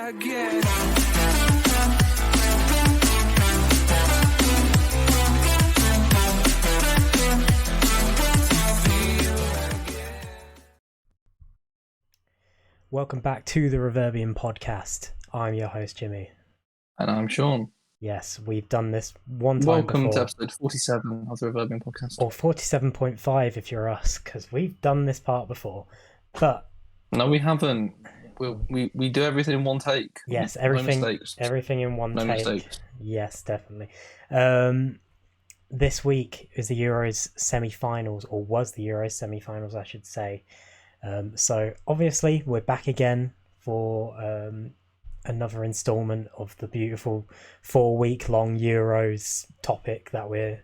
again. Welcome back to the Reverbium podcast. I'm your host, Jimmy. And I'm Sean. Yes, we've done this one time Welcome before. to episode 47 of the Reverbium podcast. Or 47.5 if you're us, because we've done this part before. But no, we haven't. We do everything in one take. Yes, no mistakes. Everything in one no take. Mistakes. Yes, definitely. This week is the Euros semi-finals, or was the Euros semi-finals, I should say. So obviously we're back again for another installment of the beautiful 4-week-long Euros topic that we're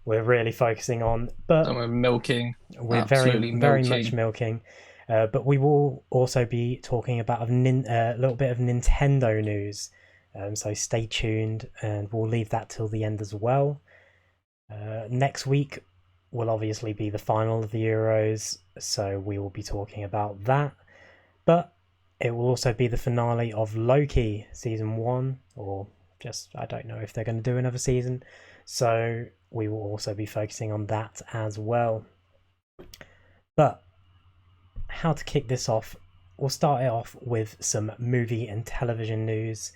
really focusing on. But and we're milking. We're very much milking. But we will also be talking about a little bit of Nintendo news. So stay tuned, and we'll leave that till the end as well. Next week will obviously be the final of the Euros, so we will be talking about that. But it will also be the finale of Loki season 1, or just, I don't know if they're going to do another season. So we will also be focusing on that as well. But how to kick this off, we'll start it off with some movie and television news.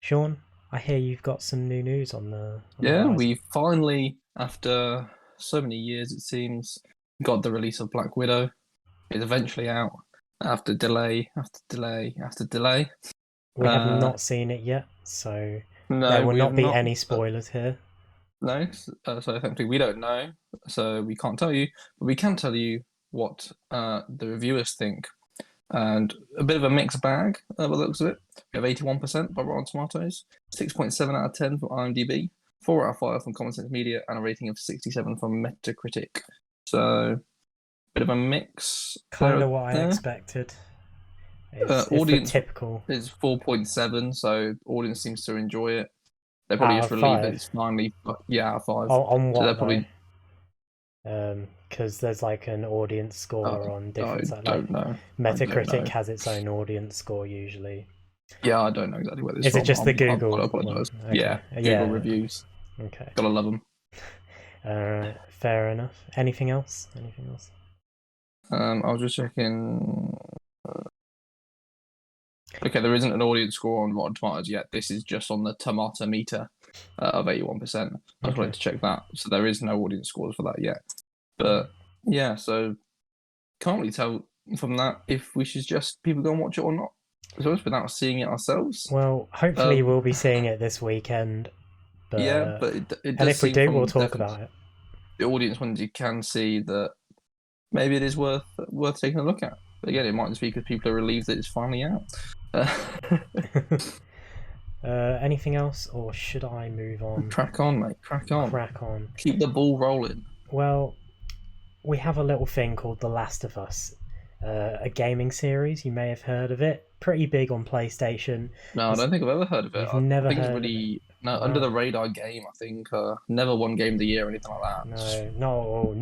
Sean, I hear you've got some new news on the we finally, after so many years it seems, got the release of Black Widow. It's eventually out after delay. We have not seen it yet, so there will not be any spoilers here. No, so thankfully we don't know, so we can't tell you, but we can tell you what the reviewers think. And a bit of a mixed bag by the looks of it. We have 81% by Rotten Tomatoes, 6.7 out of 10 from IMDb, 4 out of 5 from Common Sense Media, and a rating of 67 from Metacritic. So, bit of a mix. Kind of what I expected. It's audience typical. is 4.7, so audience seems to enjoy it. They're probably just relieved that it's finally, out of 5. On what? So they're probably... because there's like an audience score on different sites. I don't know. Metacritic has its own audience score usually. Yeah, I don't know exactly where this is. Is it just the Google? I apologise. Okay. Yeah, Google reviews. Okay. Gotta love them. Fair enough. Anything else? I was just checking. Okay, there isn't an audience score on Rotten Tomatoes yet. This is just on the tomato meter of 81%. I just wanted to check that. So there is no audience scores for that yet. But yeah, so can't really tell from that if we should just people go and watch it or not. It's always without seeing it ourselves. Well, hopefully we'll be seeing it this weekend. But, yeah, but it does. And if we do, we'll talk about it. The audience ones, you can see that maybe it is worth taking a look at. But again, it might just be because people are relieved that it's finally out. Anything else, or should I move on? Crack on, mate. Crack on. Keep the ball rolling. Well, we have a little thing called The Last of Us, a gaming series. You may have heard of it. Pretty big on PlayStation. No, I don't think I've ever heard of it. I've never heard it's really under the radar game. I think never won Game of the Year or anything like that. No.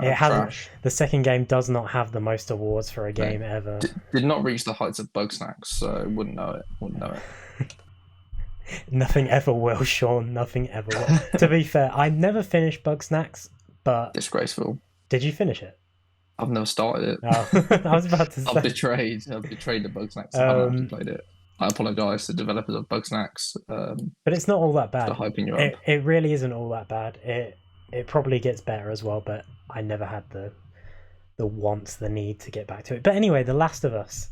It hasn't. Trash. The second game does not have the most awards for a game ever. Did not reach the heights of Bugsnax, so wouldn't know it. Nothing ever will, Sean. Nothing ever will. To be fair, I never finished Bugsnax, but disgraceful. Did you finish it? I've never started it. Oh, I was about to say. I've betrayed the Bugsnax. I haven't actually played it. I apologise to developers of Bugsnax. But it's not all that bad. For hyping you up. It really isn't all that bad. It probably gets better as well, but I never had the need to get back to it. But anyway, The Last of Us.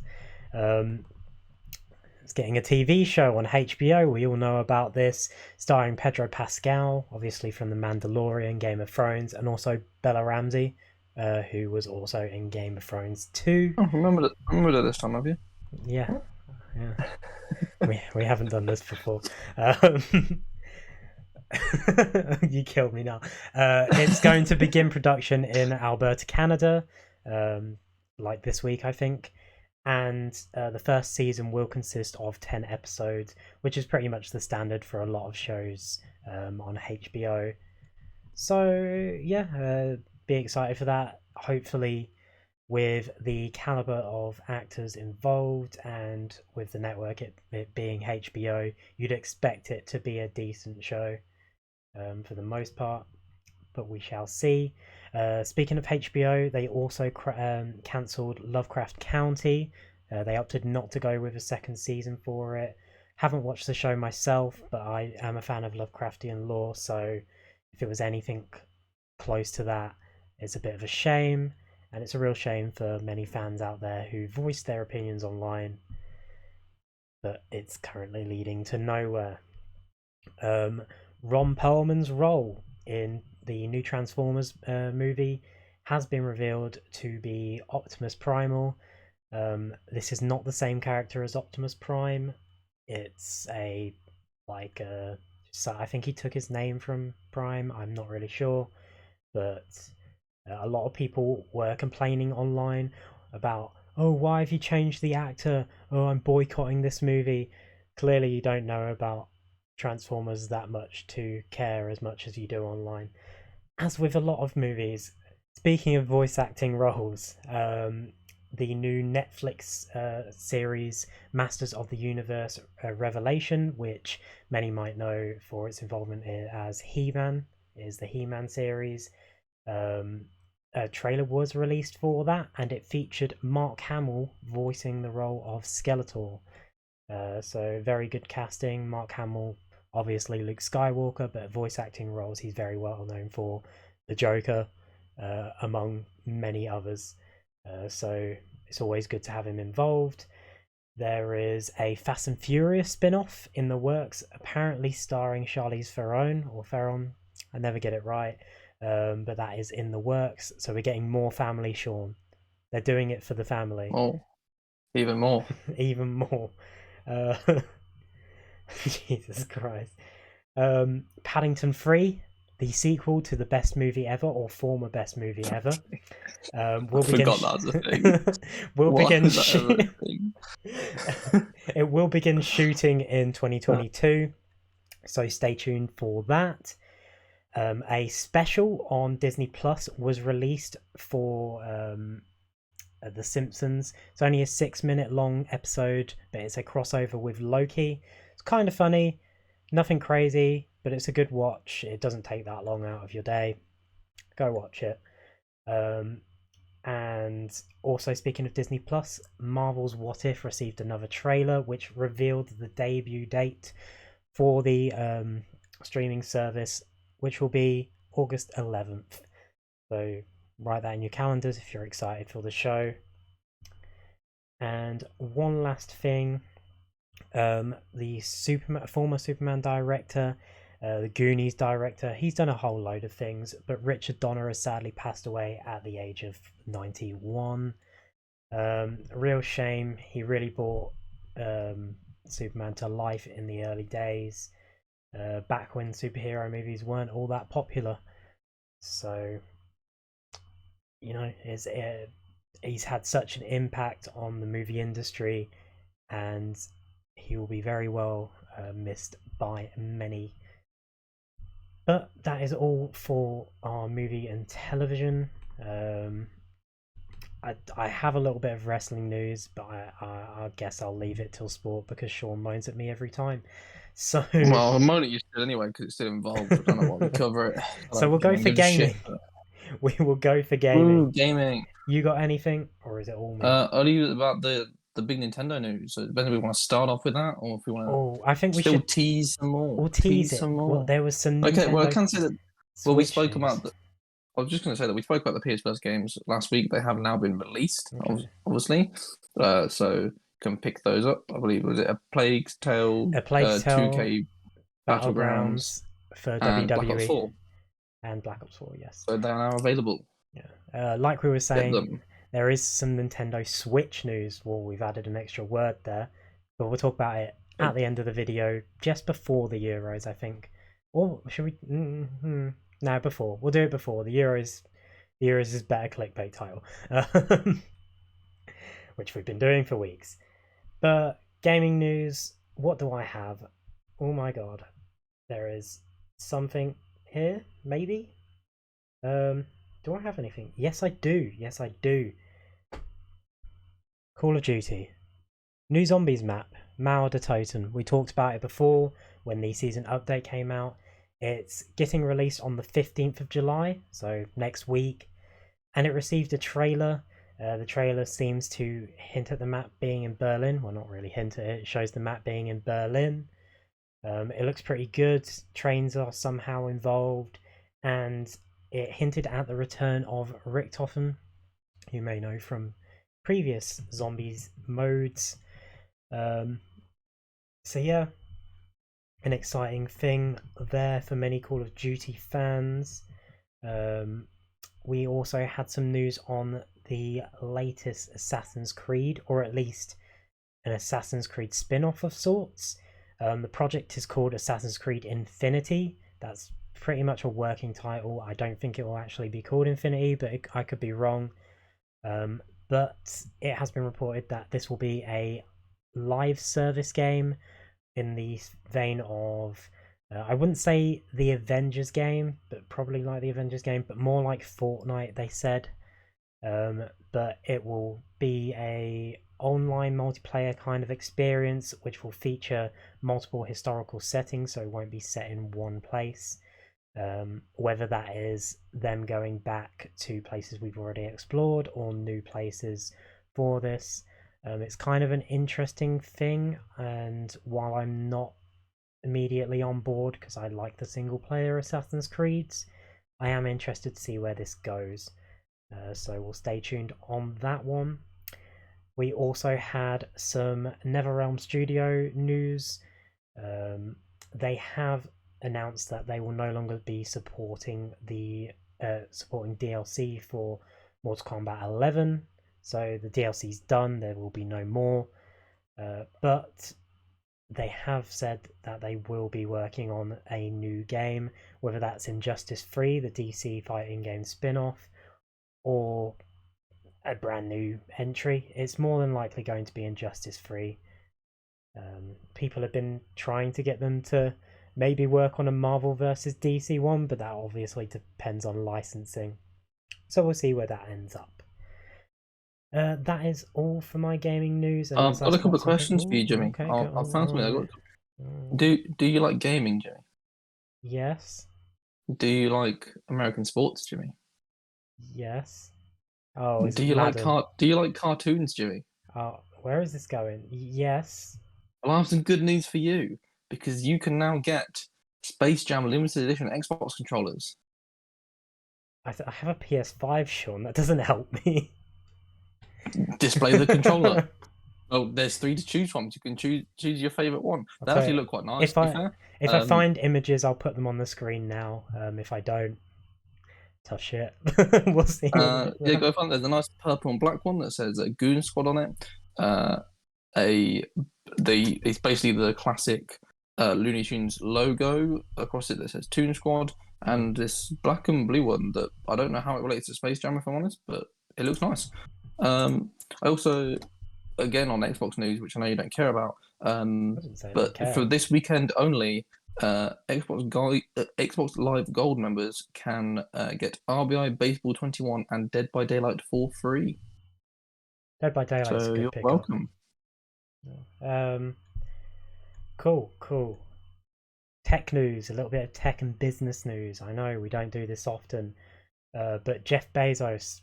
It's getting a TV show on HBO. We all know about this, starring Pedro Pascal, obviously from The Mandalorian, Game of Thrones, and also Bella Ramsey, who was also in Game of Thrones 2. Oh, remember that this time, have you? Yeah. we haven't done this before. You killed me now. It's going to begin production in Alberta, Canada, like this week, I think. And the first season will consist of 10 episodes, which is pretty much the standard for a lot of shows on HBO. So yeah, be excited for that. Hopefully with the caliber of actors involved and with the network, it being HBO, you'd expect it to be a decent show for the most part, but we shall see. Speaking of HBO, they also cancelled Lovecraft County. They opted not to go with a second season for it. Haven't watched the show myself, but I am a fan of Lovecraftian lore, so if it was anything close to that, it's a bit of a shame, and it's a real shame for many fans out there who voiced their opinions online, but it's currently leading to nowhere. Ron Perlman's role in the new Transformers movie has been revealed to be Optimus Primal. This is not the same character as Optimus Prime. It's a like a. So I think he took his name from Prime. I'm not really sure, but a lot of people were complaining online about, oh, why have you changed the actor? Oh, I'm boycotting this movie. Clearly, you don't know about Transformers that much to care as much as you do online. As with a lot of movies, speaking of voice acting roles, the new Netflix series Masters of the Universe Revelation, which many might know for its involvement as He-Man, is the He-Man series. A trailer was released for that, and it featured Mark Hamill voicing the role of Skeletor. So very good casting. Mark Hamill, obviously Luke Skywalker, but voice acting roles he's very well known for the Joker, among many others. So it's always good to have him involved. There is a Fast and Furious spin-off in the works, apparently starring Charlize Theron or Theron. I never get it right, but that is in the works. So we're getting more family, Sean. They're doing it for the family. Oh, even more. Even more. Jesus Christ. Paddington 3, the sequel to the best movie ever, or former best movie ever. Will begin. Forgot that was a thing. Will begin. It will begin shooting in 2022, so stay tuned for that. A special on Disney Plus was released for The Simpsons. It's only a 6-minute long episode, but it's a crossover with Loki. It's kind of funny, nothing crazy, but it's a good watch. It doesn't take that long out of your day. Go watch it. And also, speaking of Disney Plus, Marvel's What If received another trailer which revealed the debut date for the streaming service, which will be August 11th. So write that in your calendars if you're excited for the show. And one last thing, the former Superman director, the Goonies director, he's done a whole load of things, but Richard Donner has sadly passed away at the age of 91. A real shame. He really brought Superman to life in the early days, back when superhero movies weren't all that popular. So, you know, he's had such an impact on the movie industry, and he will be very well missed by many. But that is all for our movie and television. I have a little bit of wrestling news, but I guess I'll leave it till sport because Sean moans at me every time. So well, I'm moaning at you still anyway because it's still involved. I don't know why we cover it. So we'll go for gaming. We will go for gaming. Ooh, gaming. You got anything, or is it all me? Only about the big Nintendo news. So whether we want to start off with that, or if we want to. Oh, I think we still should tease some more. We'll tease it. some more. Well, there was some. Okay, Nintendo well, I can say that. Well, we spoke news. about. I was just going to say that we spoke about the PS Plus games last week. They have now been released, obviously. So you can pick those up. I believe was it a Plague's Tale, 2K Battlegrounds for and WWE Black Ops 4. And Black Ops 4, yes. So they're now available. Yeah. Like we were saying, there is some Nintendo Switch news. Well, we've added an extra word there, but we'll talk about it at the end of the video, just before the Euros, I think. Or should we? No, before. We'll do it before the Euros. The Euros is better clickbait title, which we've been doing for weeks. But gaming news. What do I have? Oh my god, there is something here. Maybe. Do I have anything? Yes, I do. Call of Duty. New zombies map, Mao de Toten. We talked about it before when the season update came out. It's getting released on the 15th of July, so next week, and it received a trailer. The trailer seems to hint at the map being in Berlin. Well, not really hint at it, it shows the map being in Berlin. It looks pretty good. Trains are somehow involved, and it hinted at the return of Richthofen, you may know from previous zombies modes. Um, so yeah, an exciting thing there for many Call of Duty fans. Um, we also had some news on the latest Assassin's Creed, or at least an Assassin's Creed spin-off of sorts. The project is called Assassin's Creed Infinity. That's pretty much a working title. I don't think it will actually be called Infinity, but I could be wrong. But it has been reported that this will be a live service game in the vein of I wouldn't say the Avengers game, but probably like the Avengers game, but more like Fortnite, they said. But it will be a online multiplayer kind of experience which will feature multiple historical settings, so it won't be set in one place. Whether that is them going back to places we've already explored or new places for this. It's kind of an interesting thing, and while I'm not immediately on board because I like the single player Assassin's Creeds, I am interested to see where this goes. So we'll stay tuned on that one. We also had some NetherRealm Studio news. They have announced that they will no longer be supporting DLC for Mortal Kombat 11. So the DLC's done. There will be no more. But they have said that they will be working on a new game, whether that's Injustice 3, the DC fighting game spin-off, or a brand new entry. It's more than likely going to be Injustice 3. People have been trying to get them to maybe work on a Marvel versus DC one, but that obviously depends on licensing. So we'll see where that ends up. That is all for my gaming news. I've Unless got that's a couple got of something. questions for you, Ooh, Jimmy. okay, go I've found something. Do you like gaming, Jimmy? Yes. Do you like American sports, Jimmy? Yes. Oh, is it Madden? Do you like cartoons, Jimmy? Oh, where is this going? Yes. Well, I have some good news for you because you can now get Space Jam limited edition Xbox controllers. I have a PS5, Sean. That doesn't help me. Display the controller. Well, there's three to choose from. You can choose your favorite one. I'll They tell actually you, look quite nice, if to be I fair. if I find images, I'll put them on the screen now. If I don't, tough shit. We'll see when we get to Yeah, that. go find. There's a nice purple and black one that says Goon Squad on it. Uh, a it's basically the classic Looney Tunes logo across it that says Toon Squad, and this black and blue one that I don't know how it relates to Space Jam if I'm honest, but it looks nice. I also, again on Xbox news, which I know you don't care about, I wouldn't say I don't but for care. this weekend only, Xbox Live Gold members can get RBI Baseball 21 and Dead by Daylight for free. Dead by Daylight's a So good you're pickup. welcome. Cool. Tech news, a little bit of tech and business news. I know we don't do this often, but Jeff Bezos,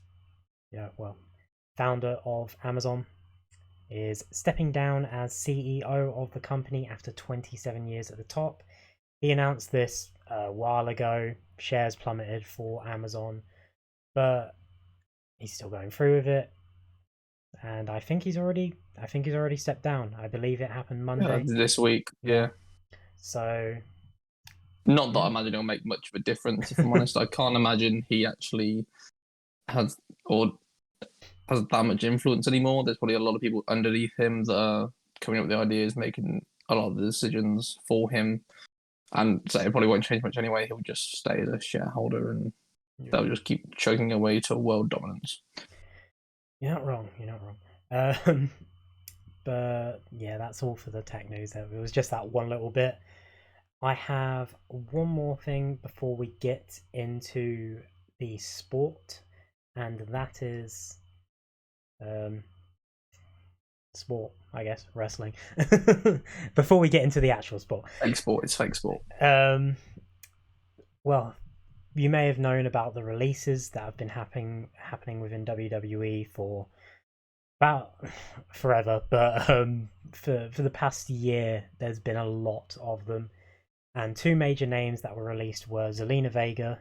founder of Amazon, is stepping down as CEO of the company after 27 years at the top. He announced this a while ago. Shares plummeted for Amazon, but he's still going through with it. And I think he's already stepped down. I believe it happened Monday. This week, yeah. So not that I imagine it'll make much of a difference. If I'm honest, I can't imagine he actually has that much influence anymore. There's probably a lot of people underneath him that are coming up with the ideas, making a lot of the decisions for him. And so it probably won't change much anyway. He'll just stay as a shareholder and they'll just keep chugging away to world dominance. You're not wrong. But yeah, that's all for the tech news. It was just that one little bit. I have one more thing before we get into the sport, and that is sport, I guess, wrestling. Before we get into the actual sport, Fake sport. It's fake sport. um, well, you may have known about the releases that have been happening within WWE for about forever, but for the past year, there's been a lot of them, and two major names that were released were Zelina Vega,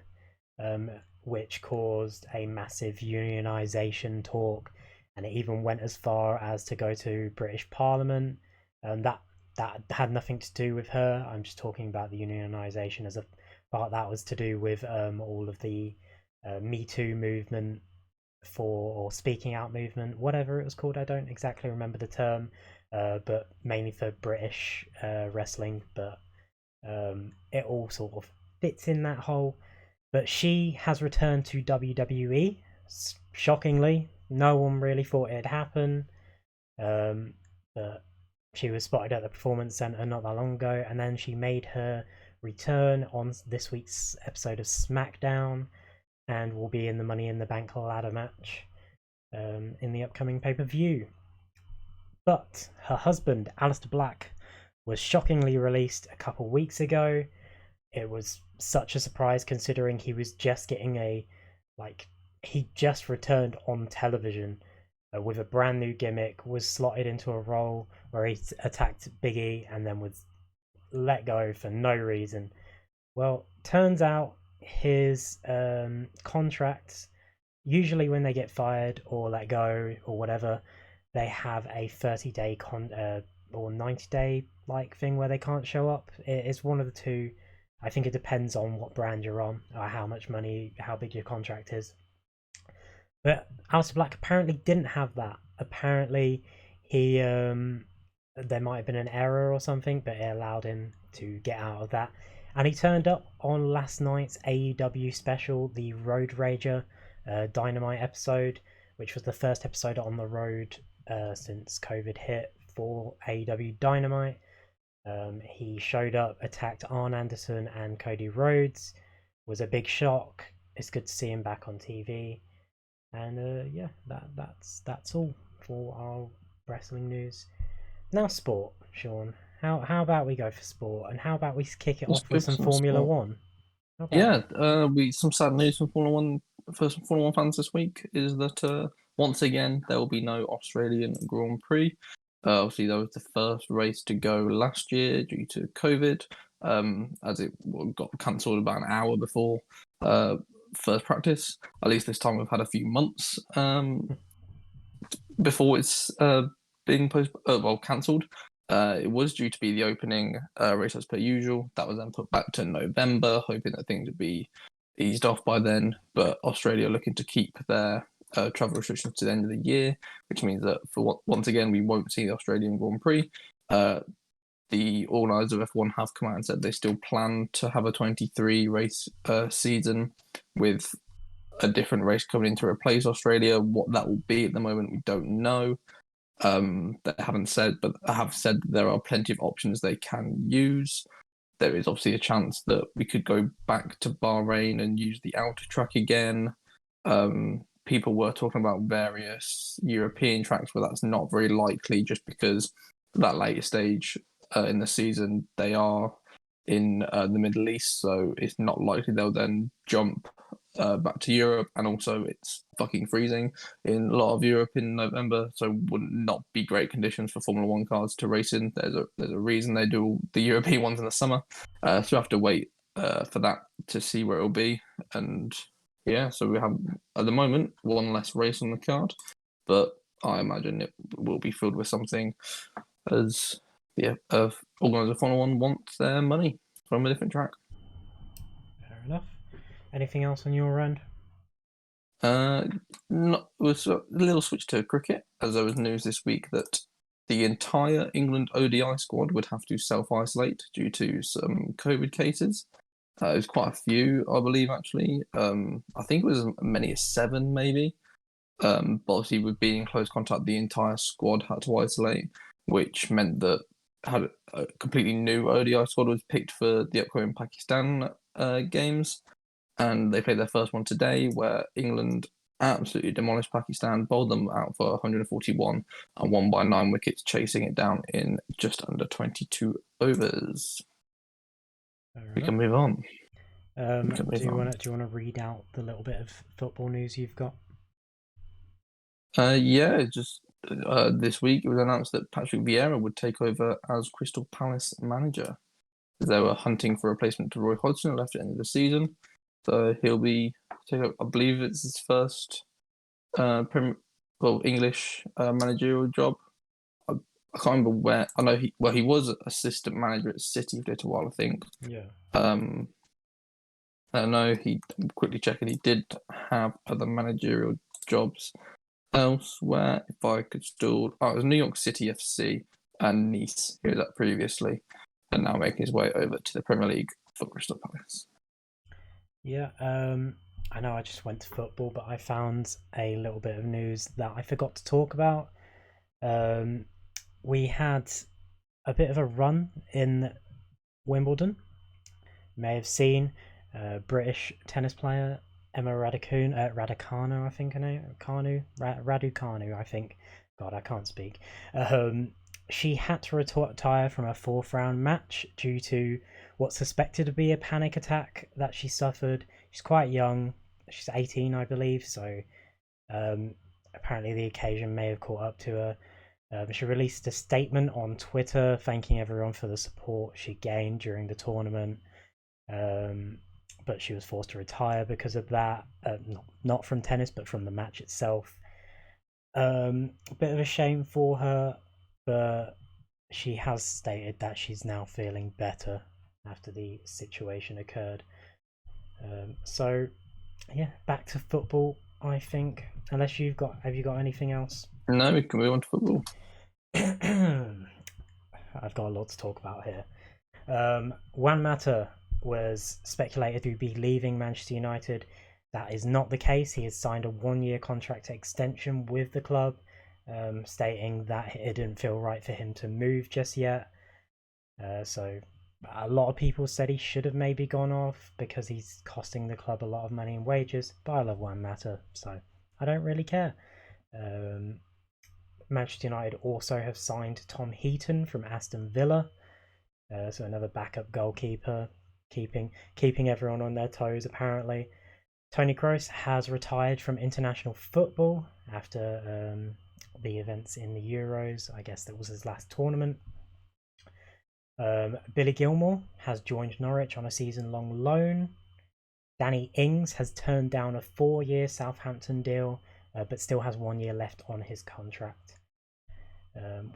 um, which caused a massive unionization talk, and it even went as far as to go to British Parliament. That had nothing to do with her. I'm just talking about the unionization as a part that was to do with all of the Me Too movement for or speaking out movement, whatever it was called. I don't exactly remember the term, but mainly for British wrestling. But it all sort of fits in that whole. But she has returned to WWE. Shockingly, no one really thought it'd happen. But she was spotted at the Performance Center not that long ago, and then she made her return on this week's episode of SmackDown, and will be in the Money in the Bank ladder match in the upcoming pay per view. But her husband, Aleister Black, was shockingly released a couple weeks ago. It was such a surprise considering he was just getting he just returned on television with a brand new gimmick, was slotted into a role where he attacked Big E and then was let go for no reason. Well, turns out his contracts, usually when they get fired or let go or whatever, they have a 30-day or 90-day like thing where they can't show up. It's one of the two. I think it depends on what brand you're on or how much money, how big your contract is. But Aleister Black apparently didn't have that. Apparently, he there might have been an error or something, but it allowed him to get out of that. And he turned up on last night's AEW special, the Road Rager Dynamite episode, which was the first episode on the road since COVID hit for AEW Dynamite. He showed up, attacked Arn Anderson and Cody Rhodes. Was a big shock. It's good to see him back on TV. And yeah, that's all for our wrestling news. Now sport, Sean. How about we go for sport, and how about we kick it Let's off go with for some some Formula sport. One? Yeah, we some sad news from Formula One for some Formula One fans this week is that once again there will be no Australian Grand Prix. Obviously, that was the first race to go last year due to COVID, as it got cancelled about an hour before first practice. At least this time we've had a few months before it's being cancelled. It was due to be the opening race as per usual. That was then put back to November, hoping that things would be eased off by then. But Australia are looking to keep their travel restrictions to the end of the year, which means that once again we won't see the Australian Grand Prix. The organisers of F1 have come out and said they still plan to have a 23 race season with a different race coming in to replace Australia. What that will be at the moment, we don't know. They haven't said, but I have said there are plenty of options they can use. There is obviously a chance that we could go back to Bahrain and use the outer track again. People were talking about various European tracks, but that's not very likely just because that later stage in the season they are in the Middle East, so it's not likely they'll then jump back to Europe, and also it's fucking freezing in a lot of Europe in November, so would not be great conditions for Formula One cars to race in. There's a reason they do the European ones in the summer, so we have to wait for that to see where it'll be. And yeah, so we have at the moment one less race on the card, but I imagine it will be filled with something as organisers of Formula One want their money from a different track. Fair enough. Anything else on your end? It was a little switch to cricket, as there was news this week that the entire England ODI squad would have to self-isolate due to some COVID cases. It was quite a few, I believe, actually. I think it was as many as 7, maybe. But obviously, with being in close contact, the entire squad had to isolate, which meant that had a completely new ODI squad was picked for the upcoming Pakistan games, and they played their first one today, where England absolutely demolished Pakistan, bowled them out for 141 and won by 9 wickets, chasing it down in just under 22 overs. We can move on. Do you want to read out the little bit of football news you've got? Yeah, just this week it was announced that Patrick Vieira would take over as Crystal Palace manager. They were hunting for a replacement to Roy Hodgson left at the end of the season, so he'll be taking up, I believe it's his first English managerial job. I can't remember where. I know he was assistant manager at City for a little while, I think. Yeah. I know he quickly checking. He did have other managerial jobs elsewhere. If I could still, it was New York City FC and Nice. He was at previously, and now making his way over to the Premier League for Crystal Palace. Yeah, I know I just went to football, but I found a little bit of news that I forgot to talk about. We had a bit of a run in Wimbledon. You may have seen British tennis player Emma Raducanu, I think her name, Raducanu, I think. God, I can't speak. She had to retire from a fourth round match due to what's suspected to be a panic attack that she suffered. She's quite young. She's 18, I believe. So apparently the occasion may have caught up to her. She released a statement on Twitter thanking everyone for the support she gained during the tournament. But she was forced to retire because of that. Not from tennis, but from the match itself. A bit of a shame for her, but she has stated that she's now feeling better after the situation occurred. So, yeah, back to football. I think, unless have you got anything else? No, we can move on to football. I've got a lot to talk about here. Juan Mata was speculated to be leaving Manchester United. That is not the case. He has signed a 1-year contract extension with the club, stating that it didn't feel right for him to move just yet. So a lot of people said he should have maybe gone off because he's costing the club a lot of money in wages. But I love Juan Mata, so I don't really care. Manchester United also have signed Tom Heaton from Aston Villa, so another backup goalkeeper, keeping everyone on their toes apparently. Toni Kroos has retired from international football after the events in the Euros. I guess that was his last tournament. Billy Gilmour has joined Norwich on a season-long loan. Danny Ings has turned down a 4-year Southampton deal, but still has 1 year left on his contract.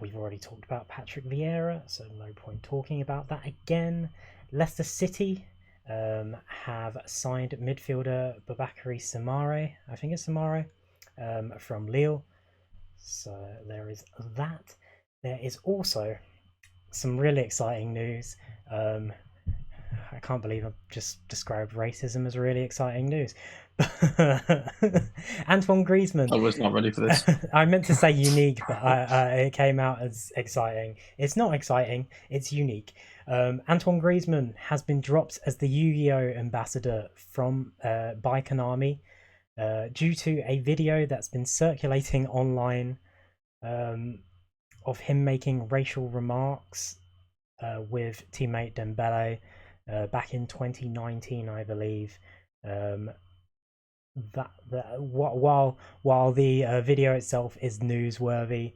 We've already talked about Patrick Vieira, so no point talking about that again. Leicester City have signed midfielder Babakary Samare, I think it's Samare, from Lille. So there is that. There is also some really exciting news. I can't believe I've just described racism as really exciting news. Antoine Griezmann. I was not ready for this. I meant to say unique, but it came out as exciting. It's not exciting, it's unique. Antoine Griezmann has been dropped as the Yu-Gi-Oh ambassador from by Konami due to a video that's been circulating online of him making racial remarks with teammate Dembele back in 2019, I believe. While the video itself is newsworthy,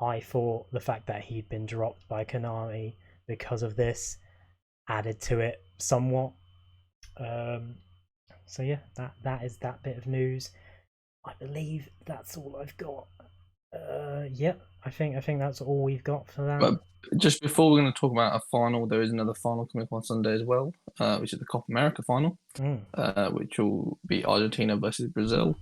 I thought the fact that he'd been dropped by Konami because of this added to it somewhat. So yeah, that is that bit of news. I believe that's all I've got. Yeah, I think that's all we've got for that. But just before we're going to talk about a final, there is another final coming up on Sunday as well, which is the Copa America final, which will be Argentina versus Brazil.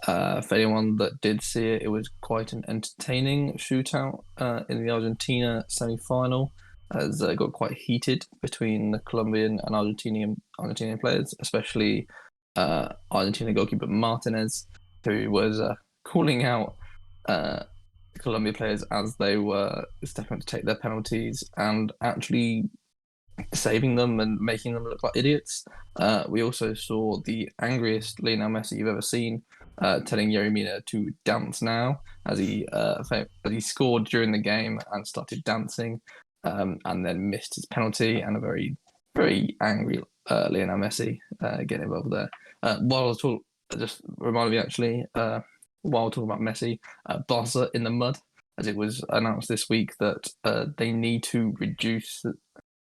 For anyone that did see it, it was quite an entertaining shootout in the Argentina semi-final, as it got quite heated between the Colombian and Argentinian players, especially Argentina goalkeeper Martinez, who was calling out Colombia players as they were stepping up to take their penalties and actually saving them and making them look like idiots. We also saw the angriest Lionel Messi you've ever seen telling Yeremina to dance now as he scored during the game and started dancing, and then missed his penalty, and a very angry Lionel Messi getting involved there. While I was talking, just reminded me actually, while talking about Messi, Barca in the mud, as it was announced this week that they need to reduce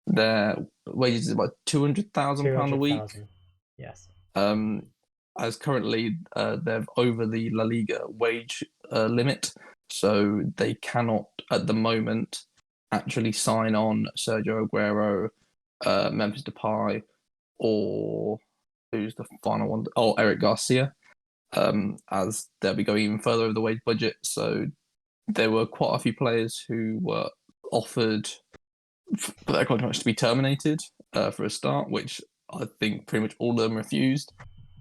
their wages about £200,000 a week. 200,000. Yes. As currently they're over the La Liga wage limit, so they cannot at the moment actually sign on Sergio Aguero, Memphis Depay, or who's the final one? Oh, Eric Garcia, as they'll be going even further over the wage budget. So there were quite a few players who were offered for their contracts to be terminated for a start, which I think pretty much all of them refused.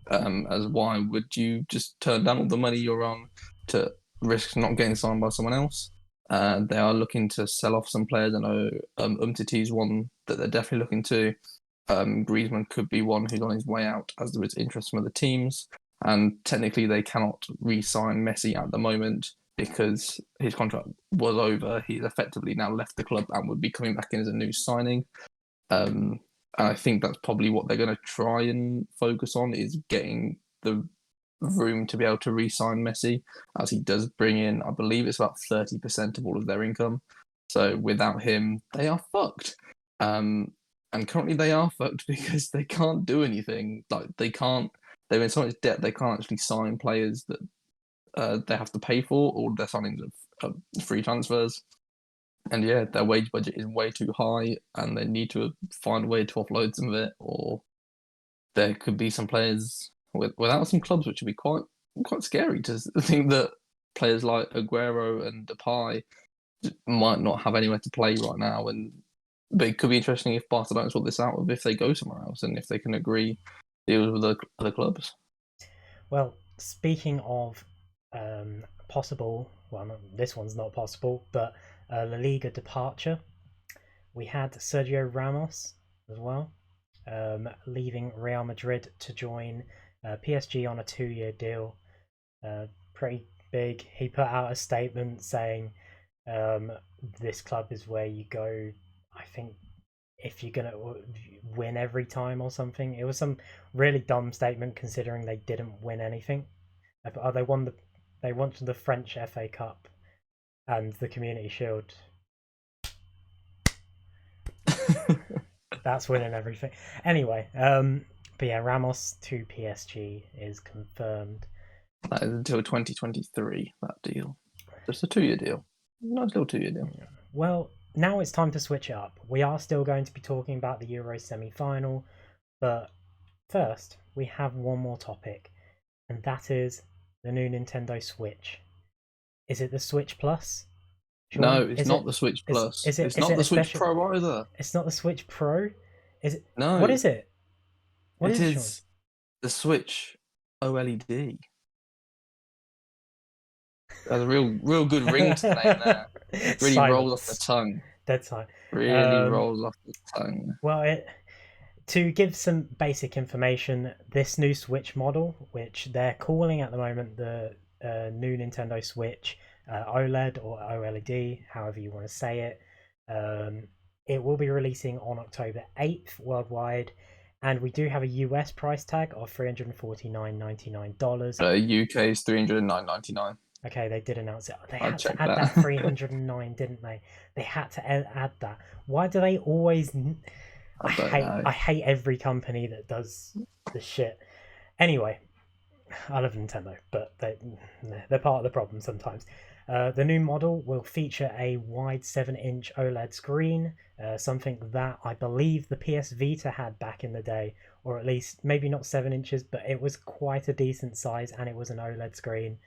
As why would you just turn down all the money you're on to risk not getting signed by someone else? They are looking to sell off some players. I know Umtiti's one that they're definitely looking to. Griezmann could be one who's on his way out, as there is interest from other teams. And technically, they cannot re-sign Messi at the moment because his contract was over. He's effectively now left the club and would be coming back in as a new signing. And I think that's probably what they're going to try and focus on, is getting the room to be able to re-sign Messi, as he does bring in, I believe it's about 30% of all of their income. So without him, they are fucked. And currently they are fucked because they can't do anything. Like they're in so much debt, they can't actually sign players that they have to pay for. All their signings of free transfers. And yeah, their wage budget is way too high, and they need to find a way to offload some of it, or there could be some players without some clubs, which would be quite scary to think that players like Aguero and Depay might not have anywhere to play right now. But it could be interesting if Barcelona sort this out, if they go somewhere else and if they can agree deals with other clubs. Well, speaking of possible, well, this one's not possible, but La Liga departure, we had Sergio Ramos as well, leaving Real Madrid to join PSG on a 2-year deal. Pretty big. He put out a statement saying, this club is where you go, I think, if you're gonna win every time or something. It was some really dumb statement considering they didn't win anything. They won the French FA Cup and the Community Shield. That's winning everything. Anyway, but yeah, Ramos to PSG is confirmed. That is until 2023, that deal. Just a 2-year deal. Nice little 2-year deal. Well, now it's time to switch it up. We are still going to be talking about the Euro semi-final, but first we have one more topic, and that is the new Nintendo Switch. Is it the Switch Plus? Sean, no, it's not the Switch Plus. It's not the Switch Pro either. It's not the Switch Pro? Is it? No. What is it? What is it? The Switch OLED. There's a real good ring to the name there. It really rolls off the tongue. Dead time. Really rolls off the tongue. Well, to give some basic information, this new Switch model, which they're calling at the moment the new Nintendo Switch OLED or OLED, however you want to say it, it will be releasing on October 8th worldwide, and we do have a US price tag of $349.99. UK is $309.99. Okay, they did announce it. They had to add that 309, didn't they? They had to add that. Why do they always? I hate every company that does this shit. Anyway, I love Nintendo, but they're part of the problem sometimes. The new model will feature a wide 7-inch OLED screen, something that I believe the PS Vita had back in the day, or at least maybe not 7 inches, but it was quite a decent size, and it was an OLED screen.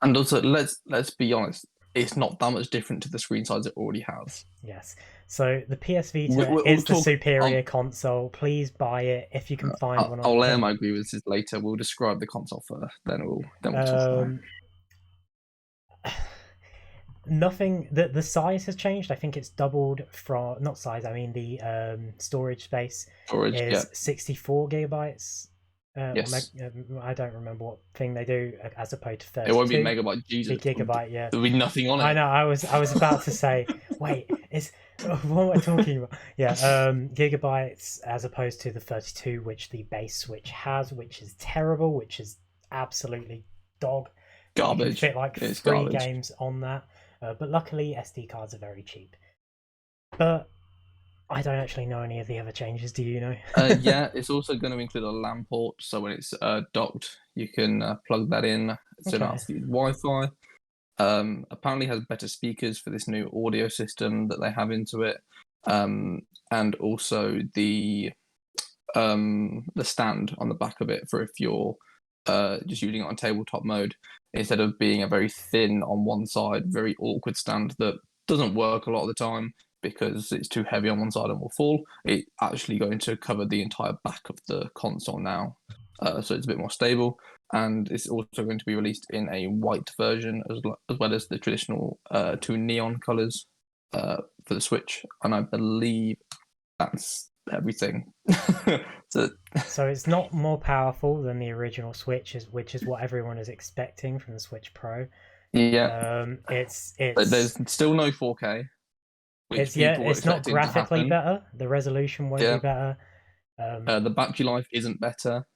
And also, let's be honest, it's not that much different to the screen size it already has. Yes. So the PS Vita is the superior console. Please buy it if you can find one. I'll air my grievances later. We'll describe the console first, then we'll talk about it. Nothing. The size has changed. I think it's doubled from not size. I mean the storage space is 64 gigabytes. Yes. I don't remember what thing they do as opposed to It won't be 32. megabyte. Jesus, Be gigabyte, yeah. there'll be nothing on I it. know. I was about to say, wait, is what am I talking about? Yeah, gigabytes as opposed to the 32, which the base Switch has, which is terrible, which is absolutely dog. You can Garbage. fit like It's 3 garbage. games on that, but luckily SD cards are very cheap. But I don't actually know any of the other changes. Do you know? Yeah, it's also going to include a LAN port, so when it's docked, you can plug that in. So not Okay. have to use Wi-Fi. Apparently has better speakers for this new audio system that they have into it, and also the stand on the back of it for if you're just using it on tabletop mode instead of being a very thin on one side, very awkward stand that doesn't work a lot of the time because it's too heavy on one side and will fall. It's actually going to cover the entire back of the console now, so it's a bit more stable. And it's also going to be released in a white version as well as the traditional 2 neon colors for the Switch. And I believe that's everything. So So it's not more powerful than the original Switch, which is what everyone is expecting from the Switch Pro. yeah, It's but it's there's still no 4K, which it's yeah, people were it's not expecting to graphically happen. better. The resolution won't be Yeah, better. the battery life isn't better.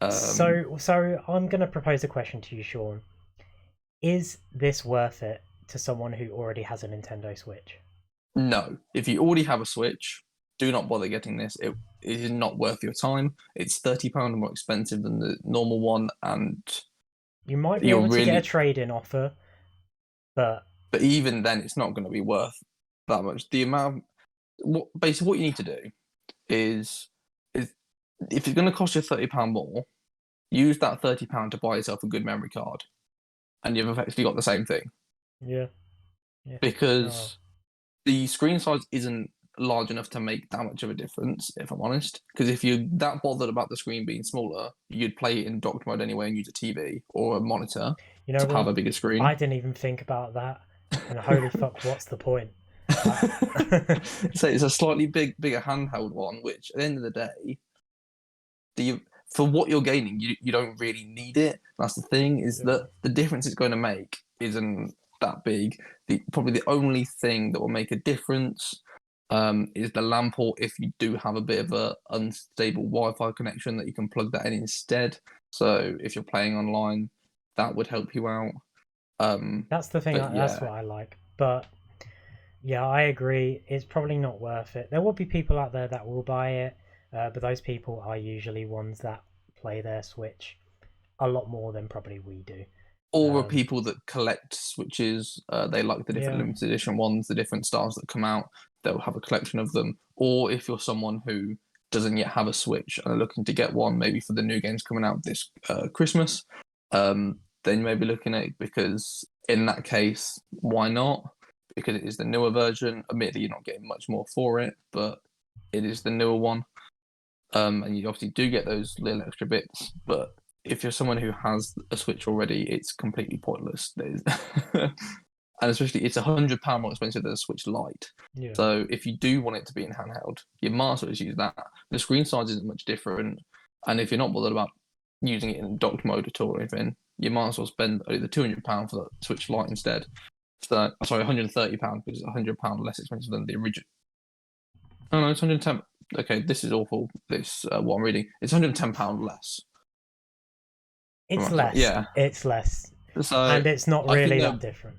Um, So I'm gonna propose a question to you, Sean. Is this worth it to someone who already has a Nintendo Switch? no, if you already have a Switch, do not bother getting this. It is not worth your time. It's £30 more expensive than the normal one, and You might be you're able to get a really. trade-in offer, but But even then, it's not going to be worth that much. The amount, basically, what you need to do is if it's going to cost you £30 more, use that £30 to buy yourself a good memory card, and you've effectively got the same thing yeah, yeah. Oh, because the screen size isn't large enough to make that much of a difference, if I'm honest. Because if you're that bothered about the screen being smaller, you'd play it in docked mode anyway and use a TV or a monitor you know to have what? a bigger I screen. didn't even think about that. And holy fuck, what's the point? I, So it's a slightly bigger handheld one, which at the end of the day, the for what you're gaining, you don't really need it. That's the thing, is yeah. that the difference it's going to make isn't that big. Probably the only thing that will make a difference is the LAN port if you do have a bit of a unstable Wi-Fi connection that you can plug that in instead. So if you're playing online, that would help you out. That's the thing. But That's yeah, what I like. But yeah, I agree. It's probably not worth it. There will be people out there that will buy it, but those people are usually ones that play their Switch a lot more than probably we do. or Um, people that collect Switches. They like the different yeah, limited edition ones, the different styles that come out. They'll have a collection of them. Or if you're someone who doesn't yet have a Switch and are looking to get one, maybe for the new games coming out this Christmas, then you may be looking at it because in that case, why not? Because it is the newer version. Admittedly, you're not getting much more for it, but it is the newer one. And you obviously do get those little extra bits, but if you're someone who has a Switch already, it's completely pointless. And especially, it's £100 more expensive than a Switch Lite. yeah. So if you do want it to be in handheld, you might as well just use that. The screen size isn't much different, and if you're not bothered about using it in docked mode at all or anything, you might as well spend the £200 for the Switch Lite instead. So sorry, £130 because it's £100 less expensive than the original. Oh no, it's 110. Okay, this is awful. This what I'm reading. It's £110 less. It's Right, less. yeah. It's less, So and it's not I think really that that different.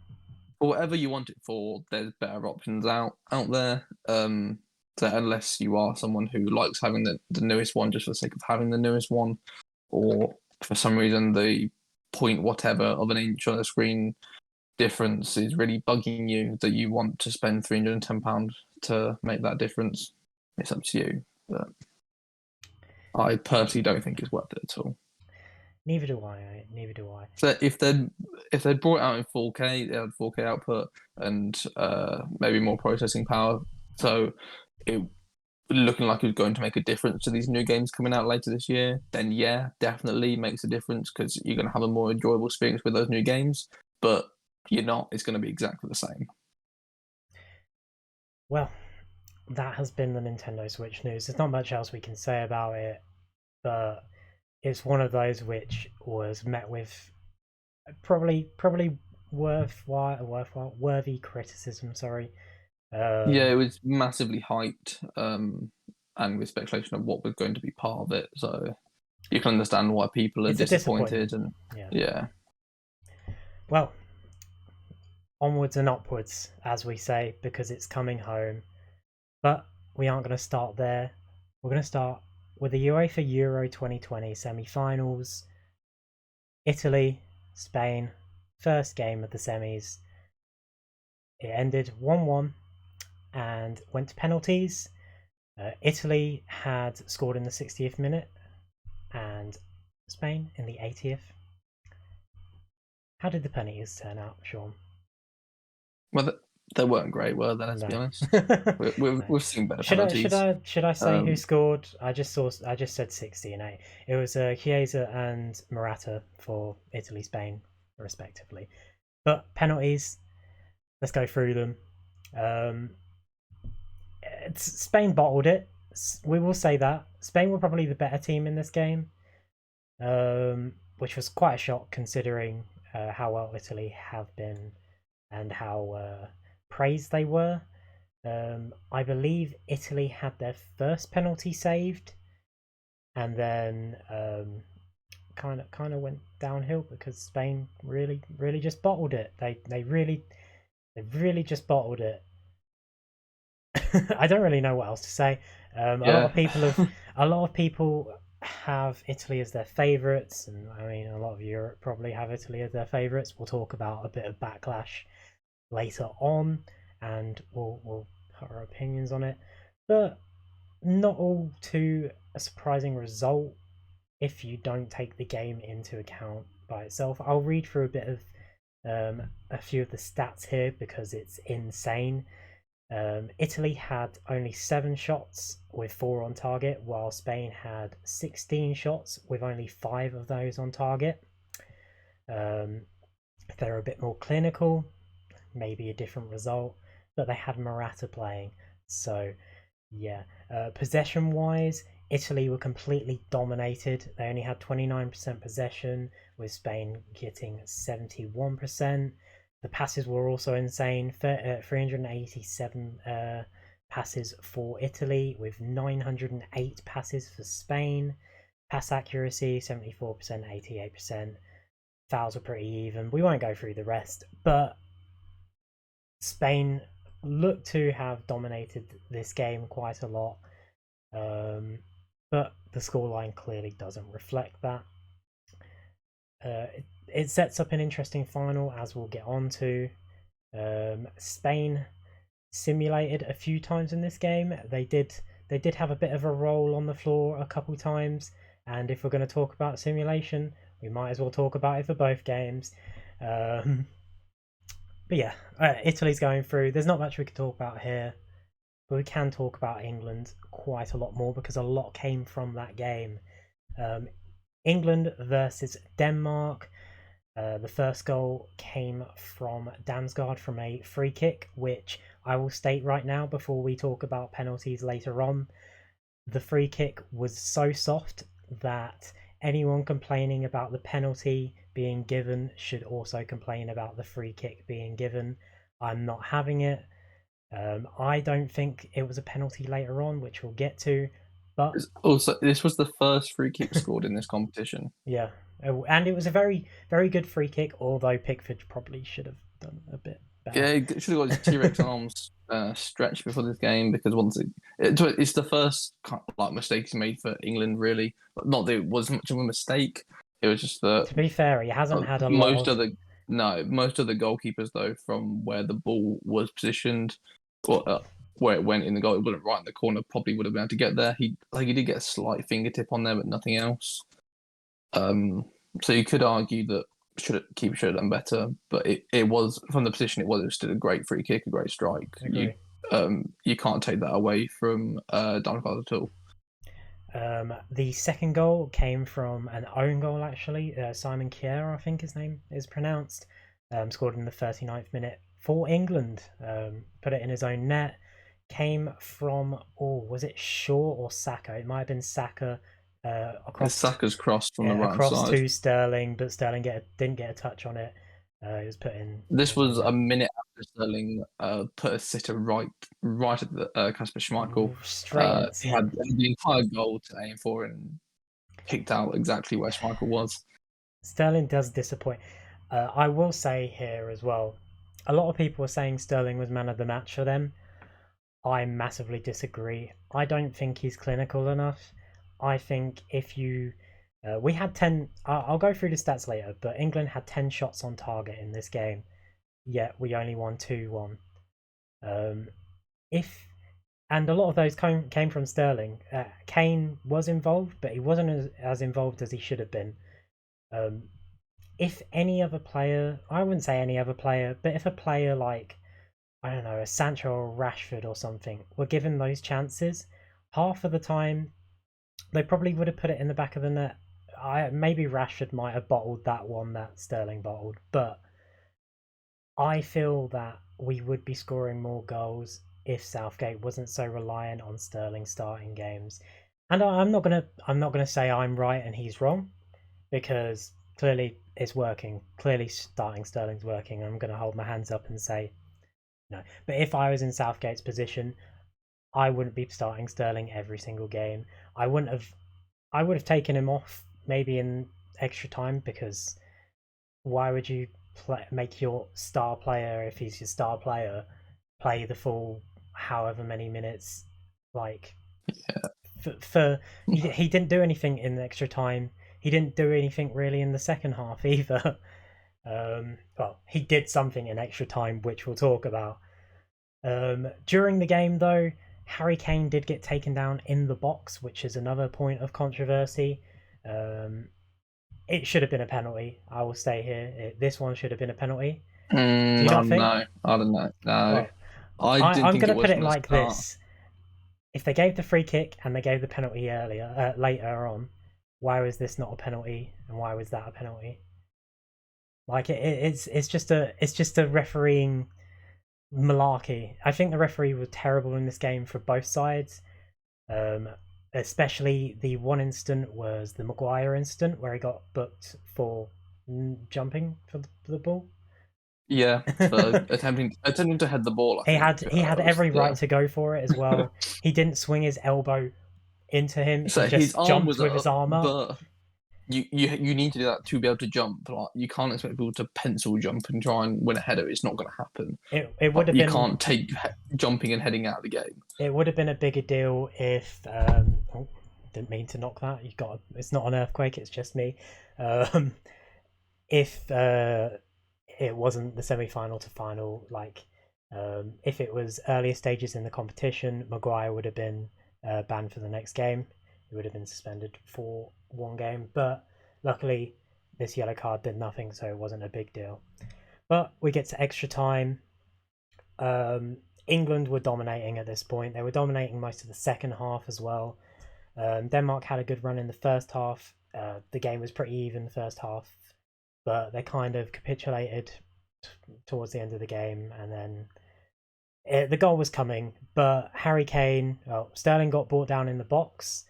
for whatever you want it for, there's better options out there. So unless you are someone who likes having the newest one just for the sake of having the newest one, or for some reason the point whatever of an inch on the screen difference is really bugging you that you want to spend £310 to make that difference, it's up to you. But I personally don't think it's worth it at all. Neither do I. Neither do I. So if they'd brought it out in 4K, they had 4K output and maybe more processing power, so it looking like it was going to make a difference to these new games coming out later this year, then yeah, definitely makes a difference because you're going to have a more enjoyable experience with those new games. But you're not; it's going to be exactly the same. Well, that has been the Nintendo Switch news. There's not much else we can say about it, but it's one of those which was met with probably worthy criticism. Sorry. Yeah, Um, it was massively hyped, and with speculation of what was going to be part of it. So you can understand why people are it's a disappointed, disappointment. and Yeah. yeah, Well, onwards and upwards, as we say, because it's coming home. But we aren't going to start there. We're going to start with the UEFA Euro 2020 semi-finals. Italy, Spain, first game of the semis. It ended 1-1 and went to penalties. Italy had scored in the 60th minute and Spain in the 80th. How did the penalties turn out, Sean? well, they weren't great, were they? Let's be No. honest. No. We've seen better Should I should penalties. I should I say who Um, scored? I just said 60 and 8. It was Chiesa and Morata for Italy, Spain, respectively. But penalties, let's go through them. Um, Spain bottled it. We will say that Spain were probably the better team in this game, which was quite a shock considering how well Italy have been and how praised they were. I believe Italy had their first penalty saved, and then kind of went downhill because Spain really just bottled it. They really just bottled it. I don't really know what else to say. yeah, A lot of people have Italy as their favourites, and I mean a lot of Europe probably have Italy as their favourites. We'll talk about a bit of backlash later on, and we'll put our opinions on it. But not all too a surprising result if you don't take the game into account by itself. I'll read through a bit of a few of the stats here because it's insane. Italy had only 7 shots with 4 on target, while Spain had 16 shots with only 5 of those on target. Um, they're a bit more clinical, maybe a different result, but they had Morata playing. So, yeah. Possession wise, Italy were completely dominated. They only had 29% possession, with Spain getting 71%. The passes were also insane 387 passes for Italy, with 908 passes for Spain. Pass accuracy 74%, 88%. Fouls were pretty even. We won't go through the rest, but Spain look to have dominated this game quite a lot, um, but the scoreline clearly doesn't reflect that. It sets up an interesting final, as we'll get on to. Spain simulated a few times in this game. They did have a bit of a roll on the floor a couple times, and if we're going to talk about simulation, we might as well talk about it for both games. Um, but yeah, Italy's going through. There's not much we can talk about here, but we can talk about England quite a lot more because a lot came from that game. Um, England versus Denmark. The first goal came from Damsgaard from a free kick, which I will state right now before we talk about penalties later on. The free kick was so soft that anyone complaining about the penalty being given should also complain about the free kick being given. I'm not having it. I don't think it was a penalty later on, which we'll get to, but also this was the first free kick scored in this competition. yeah, and it was a very good free kick. Although Pickford probably should have done a bit better. Yeah, he should have got his T-Rex arms stretched before this game because it's the first like mistake he's made for England. Really, not that it was much of a mistake. It was just that To be fair, he hasn't had a lot most of. of the no, most of the goalkeepers though, from where the ball was positioned, or where it went in the goal, it wasn't right in the corner. Probably would have been able to get there. He did get a slight fingertip on there, but nothing else. So you could argue that keeper should have done better, but it was from the position it was still a great free kick, a great strike. Agree. You can't take that away from Dunford at all. The second goal came from an own goal, actually. Simon Kjaer, I think his name is pronounced, scored in the 39th minute for England. Put it in his own net. Came from, oh, was it Shaw or Saka? It might have been Saka, It's across Saka's cross from the right hand across side. to Sterling, but Sterling didn't get a touch on it. It was put in This his own was a net. minute after Sterling put a sitter right at the Kasper Schmeichel. Straight at He had the entire goal to aim for and picked out exactly where Schmeichel was. Sterling does disappoint. I will say here as well, a lot of people were saying Sterling was man of the match for them. I massively disagree. I don't think he's clinical enough. I think if you. We had 10. I'll go through the stats later, but England had 10 shots on target in this game, yet we only won 2-1. If and a lot of those came from Sterling. Kane was involved, but he wasn't as involved as he should have been. Um, if any other player, I wouldn't say any other player, but if a player like, I don't know, a Sancho or Rashford or something were given those chances, half of the time they probably would have put it in the back of the net. Maybe Rashford might have bottled that one that Sterling bottled, but I feel that we would be scoring more goals if Southgate wasn't so reliant on Sterling starting games. And I'm not gonna say I'm right and he's wrong, because clearly it's working. Clearly starting Sterling's working. I'm gonna hold my hands up and say no. But if I was in Southgate's position, I wouldn't be starting Sterling every single game. I wouldn't have. I would have taken him off maybe in extra time, because why would you make your star player, if he's your star player, play the full however many minutes? Like, for he didn't do anything in the extra time. He didn't do anything really in the second half either. Well, he did something in extra time, which we'll talk about. During the game, though, Harry Kane did get taken down in the box, which is another point of controversy. It should have been a penalty. I will stay here. This one should have been a penalty. Do I you not don't think? know. I don't know. No, Well, I didn't I'm think going it to put was it from the like start. this: if they gave the free kick and they gave the penalty later on, why was this not a penalty and why was that a penalty? Like it's just a refereeing malarkey. I think the referee was terrible in this game for both sides. Um, Especially the one incident was the Maguire incident where he got booked for jumping for the ball. Yeah, for attempting to head the ball. I he think had he had was every right the. to go for it as well. He didn't swing his elbow into him. He So his just arm jumped was with his up, arm up. but you need to do that to be able to jump. Like, you can't expect people to pencil jump and try and win a header. It's not going to happen. It would have You been can't take jumping and heading out of the game. it would have been a bigger deal if oh, didn't mean to knock that. You got it's not an earthquake. It's just me. Um, if it wasn't the semi-final to final, like if it was earlier stages in the competition, Maguire would have been banned for the next game. He would have been suspended for one game, but luckily this yellow card did nothing, so it wasn't a big deal. But we get to extra time. England were dominating at this point. They were dominating most of the second half as well. Denmark had a good run in the first half. The game was pretty even the first half, but they kind of capitulated towards the end of the game, and then the goal was coming. But Harry Kane, Sterling got brought down in the box.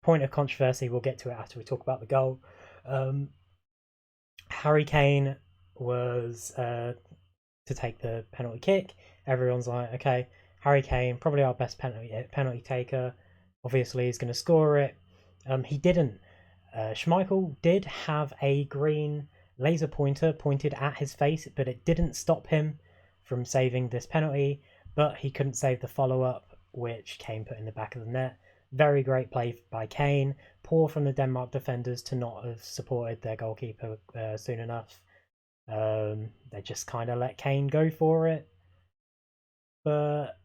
Point of controversy. We'll get to it after we talk about the goal. Um, Harry Kane was to take the penalty kick. Everyone's like, okay, Harry Kane, probably our best penalty taker. Obviously, he's going to score it. He didn't. Schmeichel did have a green laser pointer pointed at his face, but it didn't stop him from saving this penalty. But he couldn't save the follow up, which Kane put in the back of the net. Very great play by Kane. Poor from the Denmark defenders to not have supported their goalkeeper soon enough. They just kind of let Kane go for it. But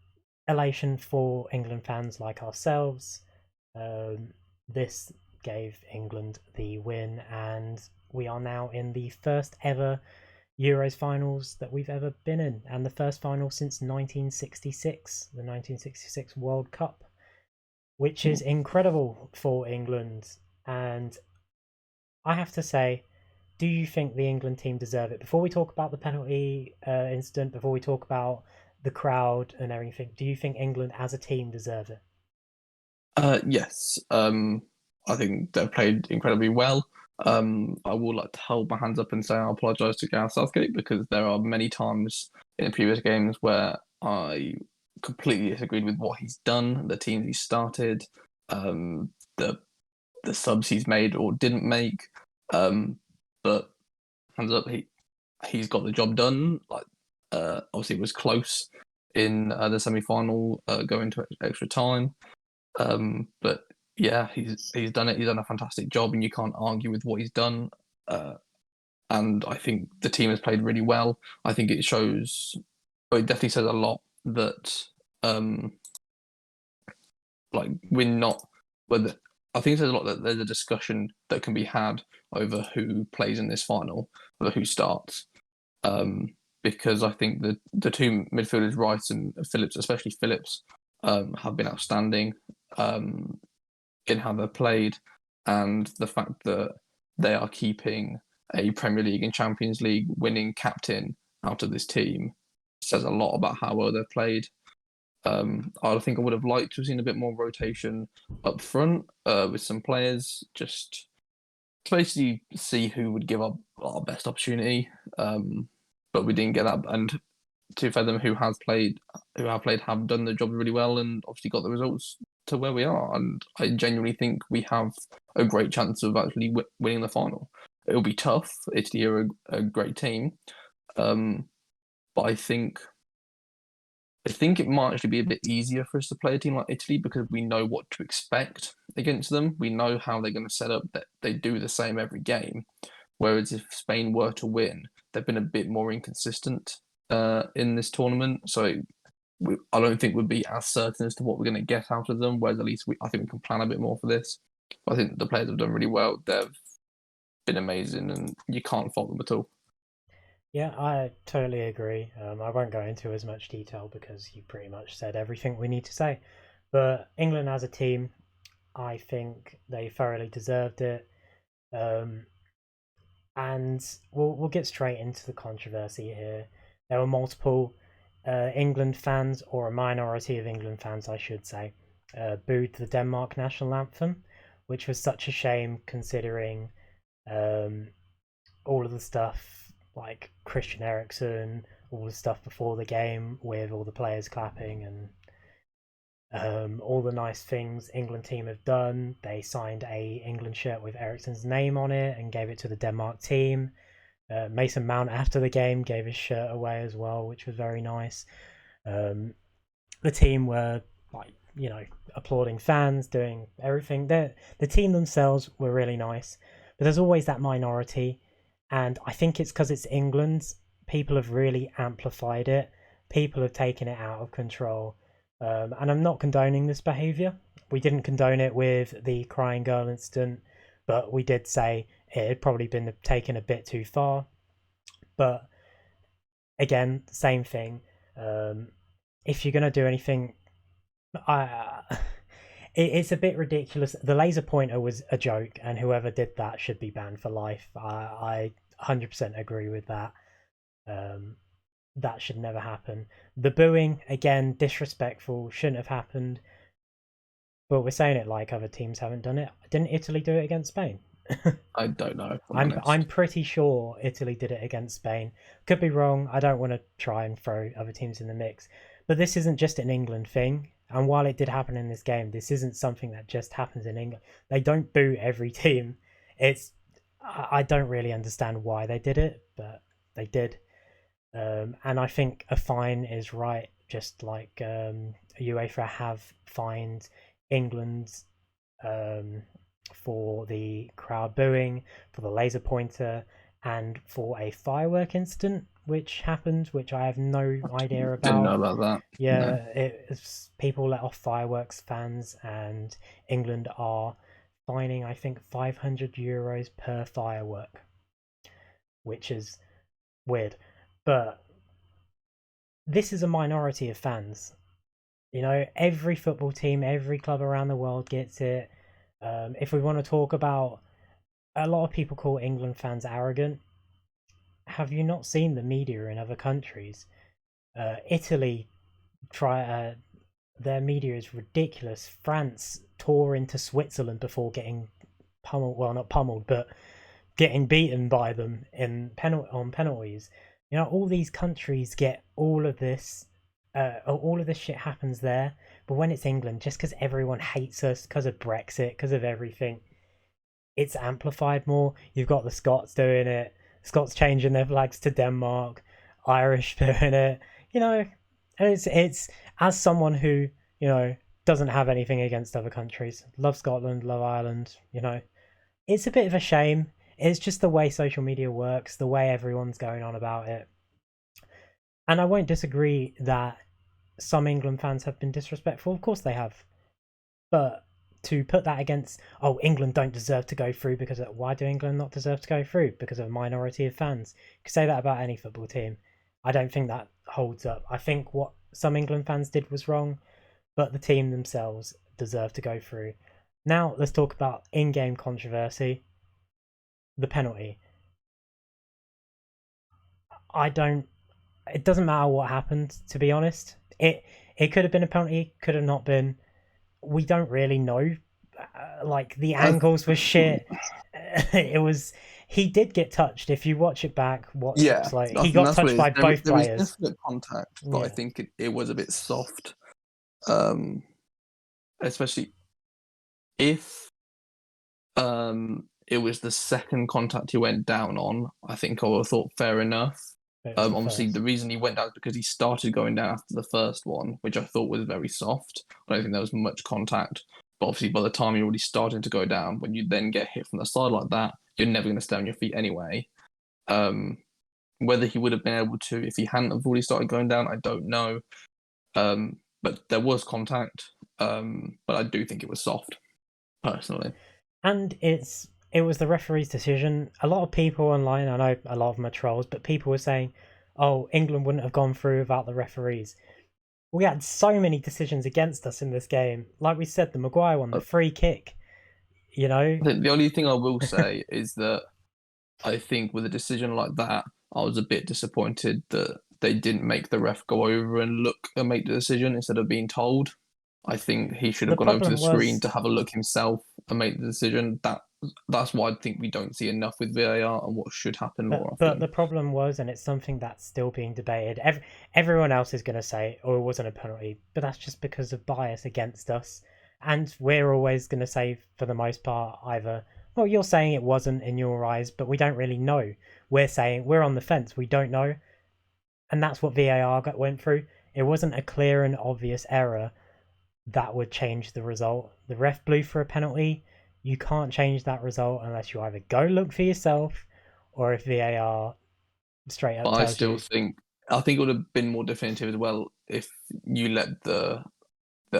elation for England fans like ourselves. This gave England the win, and we are now in the first ever Euros finals that we've ever been in, and the first final since 1966, the 1966 World Cup, which is incredible for England. And I have to say, do you think the England team deserve it? Before we talk about the penalty incident, before we talk about the crowd and everything, do you think England as a team deserve it? Yes. I think they've played incredibly well. I will like to hold my hands up and say I apologise to Gareth Southgate because there are many times in previous games where I completely disagreed with what he's done, the teams he started, the subs he's made or didn't make. But hands up, he's got the job done. Like obviously, it was close in the semi-final, going to extra time. But yeah, he's done it. He's done a fantastic job, and you can't argue with what he's done. And I think the team has played really well. I think it shows. Well, it definitely says a lot that like we're not. Whether I think it says a lot that there's a discussion that can be had over who plays in this final, over who starts. Because I think the two midfielders, Rice and Phillips, especially Phillips, have been outstanding in how they've played, and the fact that they are keeping a Premier League and Champions League winning captain out of this team says a lot about how well they've played. I think I would have liked to have seen a bit more rotation up front with some players, just to basically see who would give up our best opportunity. But we didn't get that. And to for them who have played, have done the job really well, and obviously got the results to where we are. And I genuinely think we have a great chance of actually winning the final. It'll be tough. Italy are a great team, but I think it might actually be a bit easier for us to play a team like Italy because we know what to expect against them. We know how they're going to set up. That they do the same every game. Whereas if Spain were to win, they've been a bit more inconsistent in this tournament. So I don't think we'd be as certain as to what we're going to get out of them. Whereas at least I think we can plan a bit more for this. But I think the players have done really well. They've been amazing, and you can't fault them at all. Yeah, I totally agree. I won't go into as much detail because you pretty much said everything we need to say. But England as a team, I think they thoroughly deserved it. Um, and we'll get straight into the controversy here. There were multiple England fans, or a minority of England fans, I should say, booed the Denmark national anthem, which was such a shame considering um, all of the stuff like Christian Eriksen, all the stuff before the game with all the players clapping and all the nice things England team have done. They signed a England shirt with Eriksen's name on it and gave it to the Denmark team. Mason Mount after the game gave his shirt away as well, which was very nice. Um, the team were like applauding fans, doing everything. The team themselves were really nice, but there's always that minority, and I think it's because it's England. People have really amplified it. People have taken it out of control, and I'm not condoning this behaviour. We didn't condone it with the crying girl incident, but we did say it had probably been taken a bit too far. But again, same thing. Um, if you're gonna do anything, I it's a bit ridiculous. The laser pointer was a joke, and whoever did that should be banned for life. I 100% agree with that. Um, that should never happen. The booing again, disrespectful, shouldn't have happened. But we're saying it like other teams haven't done it. Didn't Italy do it against Spain? I don't know, if I'm I'm honest. pretty sure Italy did it against Spain. Could be wrong. I don't want to try and throw other teams in the mix. But this isn't just an England thing. And while it did happen in this game, this isn't something that just happens in England. They don't boo every team. It's I don't really understand why they did it, but they did. And I think a fine is right, just like UEFA have fined England um, for the crowd booing, for the laser pointer, and for a firework incident which happened, which I have no idea Didn't know about. about that. Yeah, No, it's people let off fireworks fans, and England are fining I think €500 per firework, which is weird. But this is a minority of fans. Every football team, every club around the world gets it. If we want to talk about, a lot of people call England fans arrogant. Have you not seen the media in other countries? Italy try. their media is ridiculous. France tore into Switzerland before getting pummeled. Well, not pummeled, but getting beaten by them on penalties. You know, all these countries get all of this. All of this shit happens there, but when it's England, just because everyone hates us because of Brexit, because of everything, it's amplified more. You've got the Scots doing it, Scots changing their flags to Denmark, Irish doing it. You know, it's as someone who doesn't have anything against other countries, love Scotland, love Ireland. It's a bit of a shame. It's just the way social media works, the way everyone's going on about it. And I won't disagree that some England fans have been disrespectful. Of course they have. But to put that against, oh, England don't deserve to go through because of, why do England not deserve to go through? Because of a minority of fans. You could say that about any football team. I don't think that holds up. I think what some England fans did was wrong, but the team themselves deserve to go through. Now let's talk about in-game controversy. The penalty. I don't. It doesn't matter what happened. To be honest, it could have been a penalty, could have not been. We don't really know. Like the I, angles were shit. It was. He did get touched. If you watch it back, watch yeah, like I he think got that's what touched it is. by both There was players. definite contact, but I Yeah, think it was a bit soft, um, especially if it was the second contact he went down on. I think I would have thought fair enough. but it was the Obviously, first. the reason he went down is because he started going down after the first one, which I thought was very soft. I don't think there was much contact. But obviously, by the time you're already starting to go down, when you then get hit from the side like that, you're never going to stay on your feet anyway. Um, Whether he would have been able to if he hadn't have already started going down, I don't know. But there was contact. But I do think it was soft, personally. And it was the referee's decision. A lot of people online, I know a lot of them are trolls, but people were saying, "Oh, England wouldn't have gone through without the referees." We had so many decisions against us in this game. Like we said, the Maguire one, the Uh, free kick. You know, the only thing I will say is that I think with a decision like that, I was a bit disappointed that they didn't make the ref go over and look and make the decision instead of being told. I think he should the have gone over to the problem screen was, to have a look himself and make the decision. That's why I think we don't see enough with VAR and what should happen more but the often. problem was, and it's something that's still being debated. Everyone else is going to say, "Oh, it wasn't a penalty," but that's just because of bias against us, and we're always going to say, for the most part, either, "Well, you're saying it wasn't in your eyes," but we don't really know. We're saying we're on the fence. We don't know, and that's what VAR went through. It wasn't a clear and obvious error that would change the result. The ref blew for a penalty. You can't change that result unless you either go look for yourself or if VAR straight But up I tells still you. think it would have been more definitive as well if you let the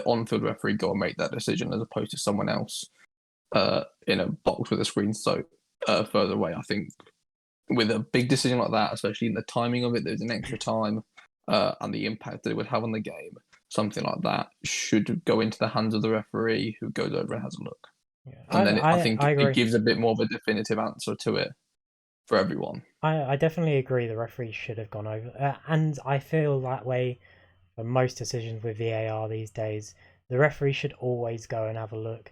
on-field referee go and make that decision as opposed to someone else in a box with a screen so further away. I think with a big decision like that, especially in the timing of it, there's an extra time and the impact that it would have on the game. Something like that should go into the hands of the referee who goes over and has a look. Yeah, And then I I think it agree. gives a bit more of a definitive answer to it for everyone. I definitely agree the referee should have gone over. And I feel that way for most decisions with VAR these days. The referee should always go and have a look.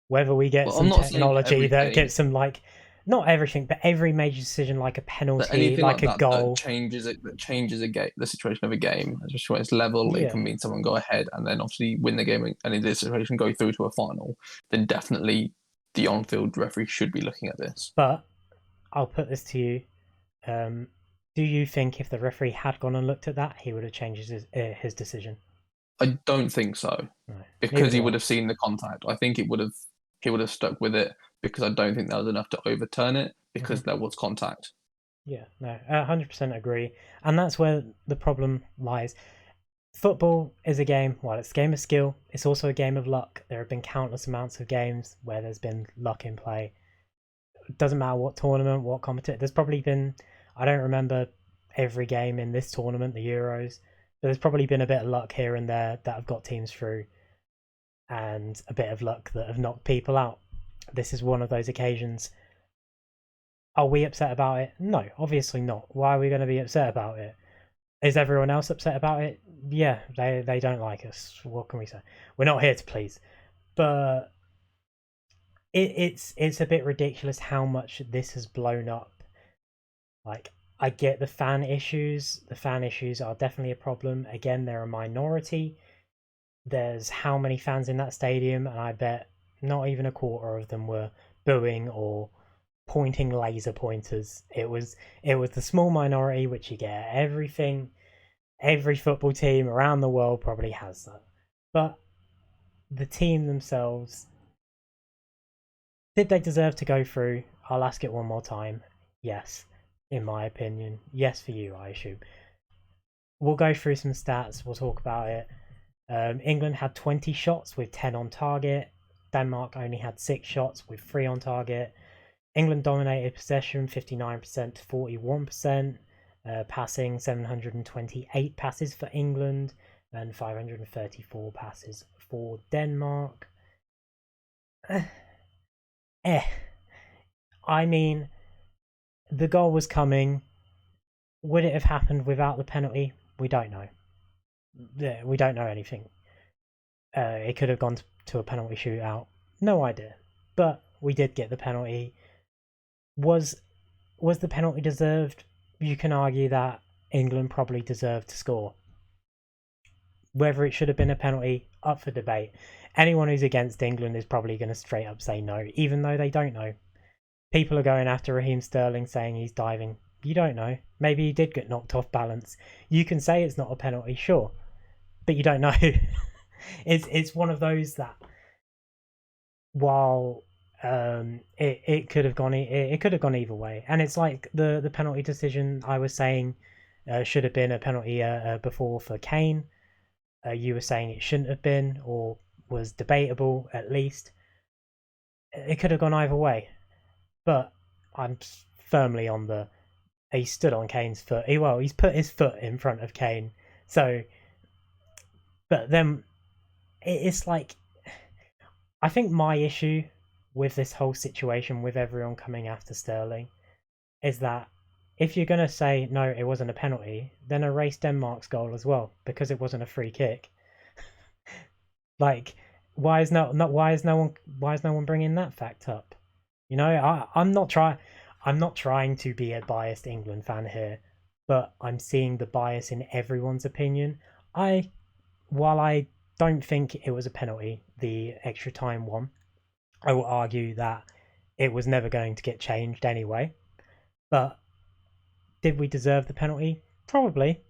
Whether we get Well, I'm some not saying for technology every that game gets some, like, not everything, but every major decision, like a that penalty, anything like like a that goal. that changes a game, the situation of a game, especially when it's level, it Yeah. can mean someone go ahead and then obviously win the game, and in this situation go through to a final. Then definitely the on-field referee should be looking at this. But I'll put this to you. Um, do you think if the referee had gone and looked at that, he would have changed his decision? I don't think so No, neither because he do would I. have seen the contact. I think he would have stuck with it because I don't think there was enough to overturn it Hmm. because there was contact. Yeah, no, 100% agree. And that's where the problem lies. Football is a game, well, it's a game of skill, it's also a game of luck. There have been countless amounts of games where there's been luck in play. It doesn't matter what tournament, what competition. There's probably been, I don't remember every game in this tournament, the Euros, but there's probably been a bit of luck here and there that have got teams through, and a bit of luck that have knocked people out. This is one of those occasions. Are we upset about it? No, obviously not. Why are we going to be upset about it? Is everyone else upset about it? Yeah, they don't like us. What can we say? We're not here to please. But it's a bit ridiculous how much this has blown up. Like, I get the fan issues. The fan issues are definitely a problem. Again, they're a minority. There's how many fans in that stadium, and I bet not even a quarter of them were booing or pointing laser pointers. It was the small minority, which you get everything. Every football team around the world probably has that. But the team themselves, did they deserve to go through? I'll ask it one more time. Yes, in my opinion. Yes, for you, I assume. We'll go through some stats. We'll talk about it. England had 20 shots with 10 on target. Denmark only had 6 shots with 3 on target. England dominated possession 59% to 41%. Passing 728 passes for England and 534 passes for Denmark. Eh. I mean, the goal was coming. Would it have happened without the penalty? We don't know. We don't know anything. It could have gone to a penalty shootout. No idea. But we did get the penalty. Was the penalty deserved? You can argue that England probably deserved to score. Whether it should have been a penalty, up for debate. Anyone who's against England is probably going to straight up say no, even though they don't know. People are going after Raheem Sterling saying he's diving. You don't know. Maybe he did get knocked off balance. You can say it's not a penalty, sure, but you don't know. It's one of those that while it could have gone it could have gone either way, and it's like the penalty decision I was saying should have been a penalty before for Kane. You were saying it shouldn't have been, or was debatable at least. It could have gone either way, but I'm firmly on the he stood on Kane's foot. He's put his foot in front of Kane. So, but then it's like I think my issue with this whole situation with everyone coming after Sterling is that if you're going to say no, it wasn't a penalty, then erase Denmark's goal as well because it wasn't a free kick. Like, why is no one bringing that fact up? You know, I'm not trying to be a biased England fan here, but I'm seeing the bias in everyone's opinion. While I don't think it was a penalty, the extra time one, I will argue that it was never going to get changed anyway. But did we deserve the penalty? Probably.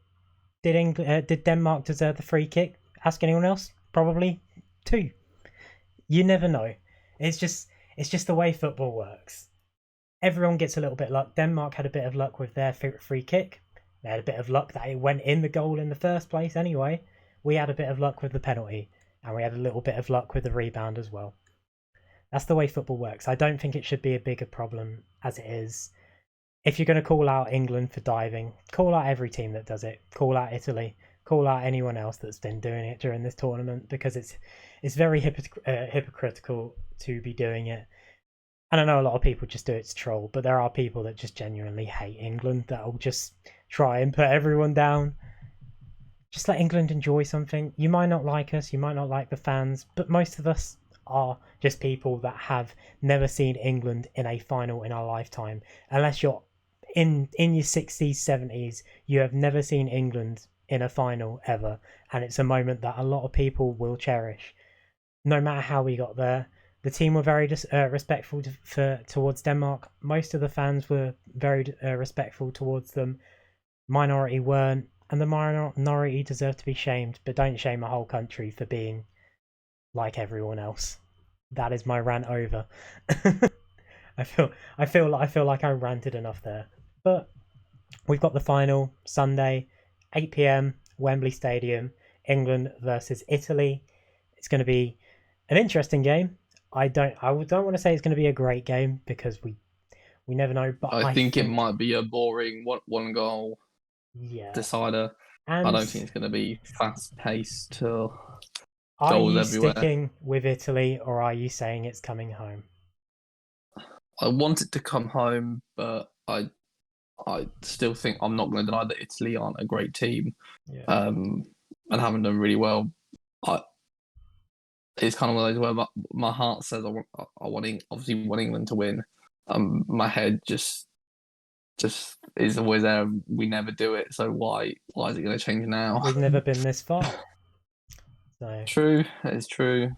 Did Denmark deserve the free kick? Ask anyone else. Probably too. You never know. It's just the way football works. Everyone gets a little bit of luck. Denmark had a bit of luck with their free kick. They had a bit of luck that it went in the goal in the first place anyway. We had a bit of luck with the penalty, and we had a little bit of luck with the rebound as well. That's the way football works. I don't think it should be a bigger problem as it is. If you're going to call out England for diving, call out every team that does it. Call out Italy. Call out anyone else that's been doing it during this tournament because it's very hypocritical to be doing it. And I know a lot of people just do it to troll, but there are people that just genuinely hate England that'll just try and put everyone down. Just let England enjoy something. You might not like us, you might not like the fans, but most of us are just people that have never seen England in a final in our lifetime. Unless you're in your 60s, 70s, you have never seen England in a final ever, and it's a moment that a lot of people will cherish. No matter how we got there, the team were very respectful towards Denmark. Most of the fans were very respectful towards them. Minority weren't, and the minority deserve to be shamed. But don't shame a whole country for being like everyone else. That is my rant over. I feel like I ranted enough there. But we've got the final Sunday, 8 p.m. Wembley Stadium, England versus Italy. It's going to be an interesting game. I don't want to say it's going to be a great game because we never know. But I think it might be a boring one goal decider. I don't think it's going to be fast paced or goals everywhere. Are you sticking with Italy or are you saying it's coming home? I want it to come home, but I still think I'm not going to deny that Italy aren't a great team, Yeah. and haven't done really well. I, it's kind of one of those where my heart says obviously want England to win. My head just is always there. We never do it, so why is it going to change now? We've never been this far. So True, it's true.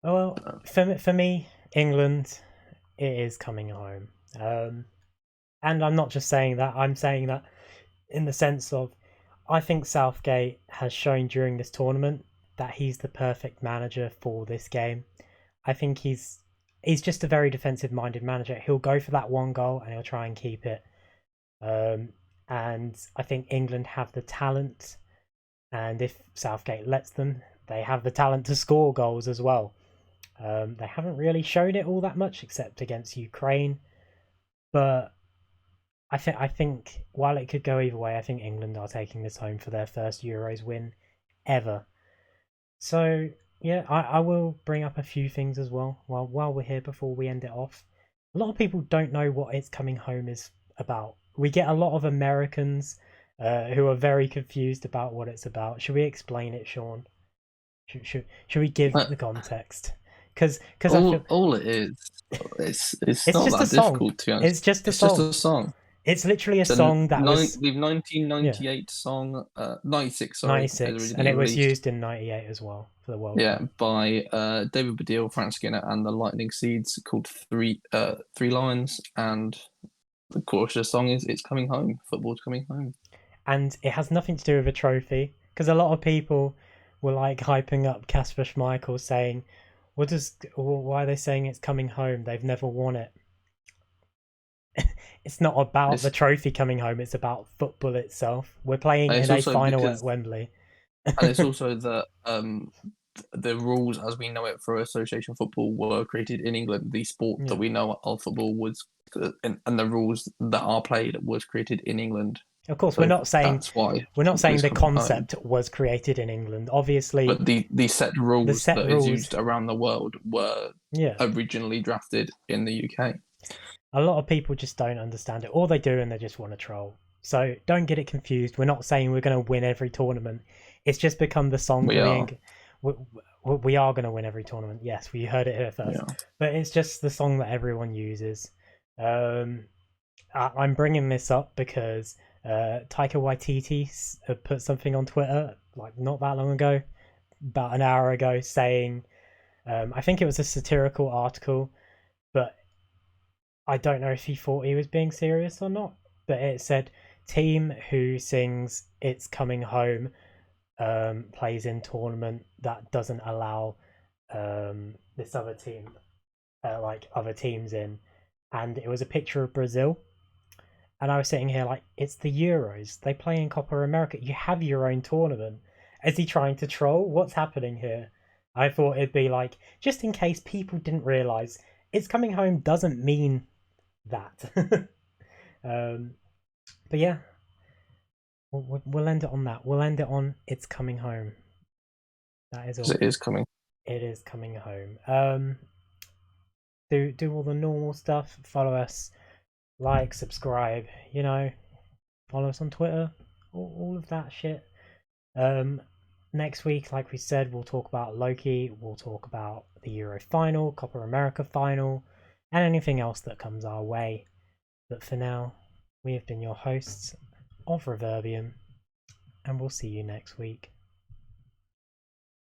oh well, for me, England, it is coming home. And I'm not just saying that. I'm saying that in the sense of, I think Southgate has shown during this tournament that he's the perfect manager for this game. I think he's just a very defensive minded manager. He'll go for that one goal and he'll try and keep it. Um, and I think England have the talent, and if Southgate lets them, they have the talent to score goals as well. They haven't really shown it all that much except against Ukraine, but I think while it could go either way, I think England are taking this home for their first Euros win ever. So yeah, I will bring up a few things as well while we're here before we end it off. A lot of people don't know what It's Coming Home is about. We get a lot of Americans who are very confused about what it's about. Should we explain it, Sean? Should we give Uh, the context? Because I feel all it is, it's it's not just a that song. difficult to be honest. It's just a It's just song. a song. It's literally a The song that was, the yeah, 1998 song, 96, sorry, it was 96, and originally it was released. used in 98 as well for the World Yeah, Cup. by David Baddiel, Frank Skinner, and the Lightning Seeds, called Three Lines, and the chorus of the song is "It's coming home, football's coming home." And it has nothing to do with a trophy, because a lot of people were like hyping up Kasper Schmeichel, saying, why are they saying it's coming home? They've never won it. It's not about the It's trophy coming home, it's about football itself. We're playing and in it's a also final at because Wembley. and it's also that the rules as we know it for association football were created in England. The sport that Yeah. we know of football was, and the rules that are played was created in England. Of course, So that's why we're not football saying is the coming home. concept was created in England. Obviously, But the set the rules set that is rules, used around the world were yeah. originally drafted in the UK. A lot of people just don't understand it. All they do and they just want to troll. So don't get it confused. We're not saying we're going to win every tournament. It's just become the song We for the are, we are going to win every tournament. Yes, we heard it here first. yeah. But it's just the song that everyone uses. Um, I'm bringing this up because Taika Waititi put something on Twitter like not that long ago, about an hour ago, saying, I think it was a satirical article, but I don't know if he thought he was being serious or not. But it said, team who sings "It's Coming Home" plays in tournament that doesn't allow this other team, like other teams in, and it was a picture of Brazil. And I was sitting here like, it's the Euros. They play in Copa America. You have your own tournament. Is he trying to troll? What's happening here? I thought it'd be like, just in case people didn't realize, it's coming home doesn't mean that. um, but yeah, we'll end it on that. We'll end it on it's coming home. That is Because all. it is coming. It is coming home. Do all the normal stuff. Follow us, like, subscribe. Follow us on Twitter. All of that shit. Um, Next week, like we said, we'll talk about Loki. We'll talk about the Euro final, Copa America final, and anything else that comes our way. But for now, we have been your hosts of Reverbium, and we'll see you next week.